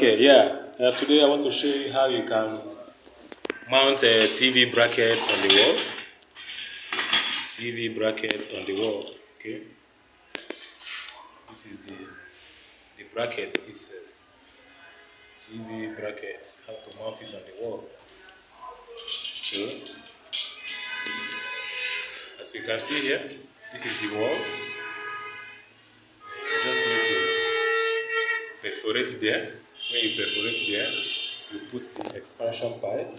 Okay, yeah. Today I want to show you how you can mount a TV bracket on the wall. TV bracket on the wall. Okay. This is the bracket itself. TV bracket. How to mount it on the wall. So, as you can see here, this is the wall. You just need to perforate there. When you perforate there, you put the expansion pipe.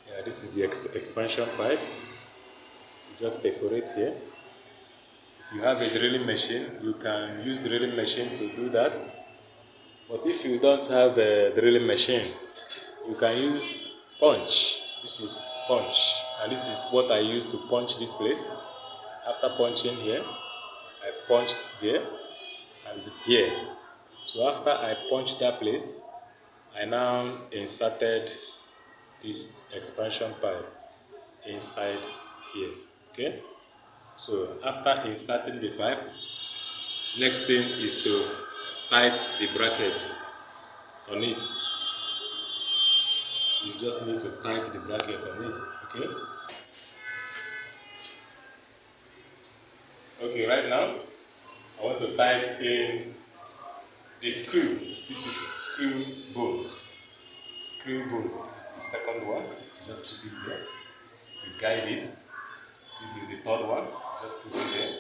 Yeah, this is the expansion pipe. You just perforate here. If you have a drilling machine, you can use drilling machine to do that. But if you don't have a drilling machine, you can use punch. This is punch, and this is what I use to punch this place. After punching here, I punched there and here. So after I punched that place, I now inserted this expansion pipe inside here. Okay. So after inserting the pipe, next thing is to tight the bracket on it. You just need to tight the bracket on it, okay? Okay, right now, I want to tight in the screw. This is screw bolt. Screw bolt. This is the second one. You just put it there. You guide it. This is the third one. Just put it there.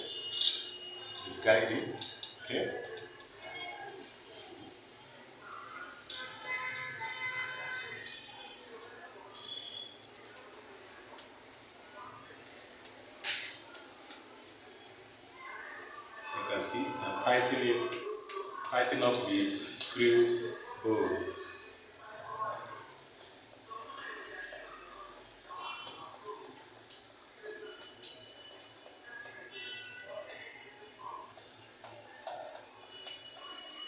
You guide it, okay? As you can see, I'm tighten up the screw bolts.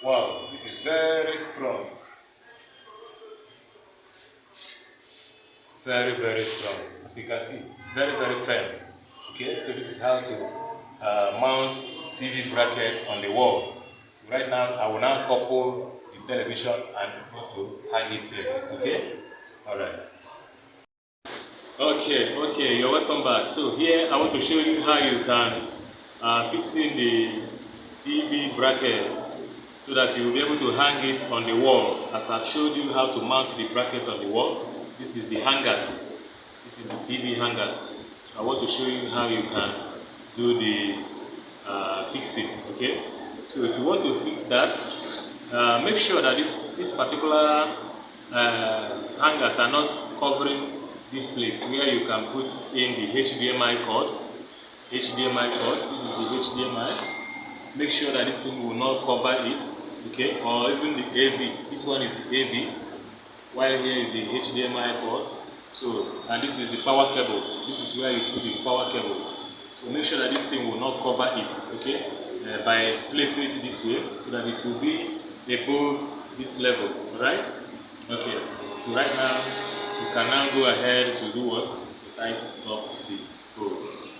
Wow, this is very strong. Very, very strong. As you can see, it's very, very firm. Okay, so this is how to mount TV bracket on the wall. So right now, I will now couple the television and supposed to hang it here. Okay, all right. Okay, you're welcome back. So here I want to show you how you can fix in the TV bracket so that you will be able to hang it on the wall. As I've showed you how to mount the bracket on the wall, this is the hangers. This is the TV hangers. So I want to show you how you can do the fixing. Okay. So if you want to fix that, make sure that this particular hangers are not covering this place where you can put in the HDMI cord. HDMI cord. This is the HDMI. Make sure that this thing will not cover it, okay? Or even the AV. This one is the AV, while here is the HDMI port. So, and this is the power cable. This is where you put the power cable. So make sure that this thing will not cover it, okay? By placing it this way, so that it will be above this level, alright? Okay, so right now, you can now go ahead to do what? To tighten up the bolts.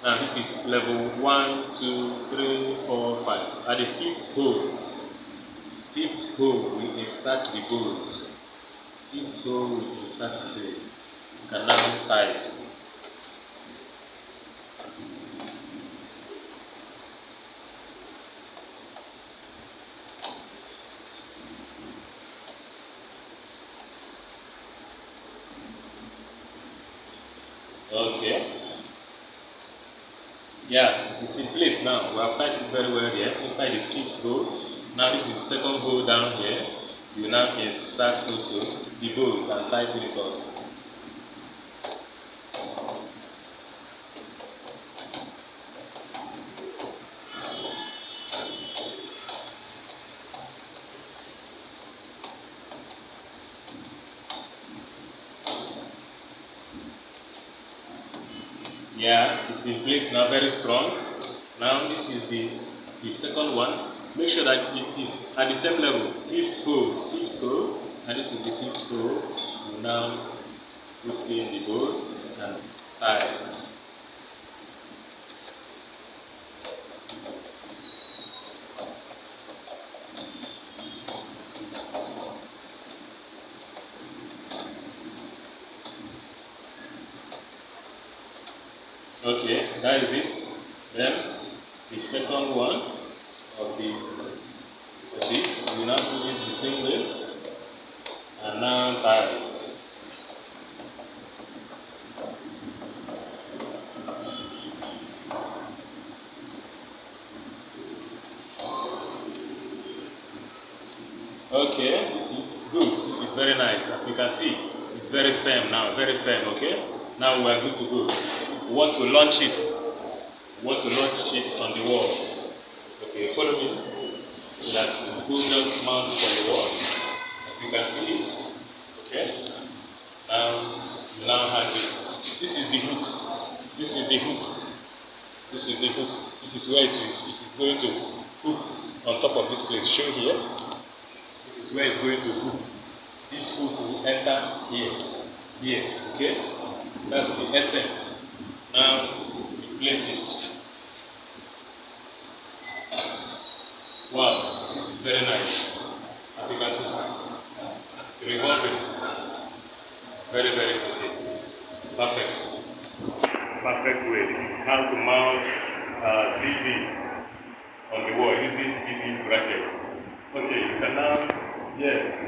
Now this is level 1, 2, 3, 4, 5. At the fifth hole, we insert the bolt. Fifth hole, we insert the bolt. You can now tight. Okay. Yeah, it's in place now. We have tightened it very well here inside the fifth hole. Now this is the second hole down here. You now insert also the bolt and tighten it up. Yeah, it's in place now, very strong. Now this is the second one. Make sure that it is at the same level. Fifth hole, and this is the fifth hole. You now put in the bolt and tight. Okay, that is it. Then the second one of this, we now put it the same way and now tie it. Okay, this is good. This is very nice. As you can see, it's very firm now, very firm. Okay, now we are good to go. We want to launch it. We want to launch it on the wall. Okay, follow me. So that we just mount it on the wall. As you can see it. Okay. Now hang it. This is the hook. This is the hook. This is the hook. This is where it is. It is going to hook on top of this place. Show here. This is where it's going to hook. This hook will enter here. Here. Okay? That's the essence. Now you place it. Wow, this is very nice. As you can see, it's revolving. It's very, very okay. Perfect. Perfect way. This is how to mount TV on the wall using TV bracket. Okay, you can now, yeah.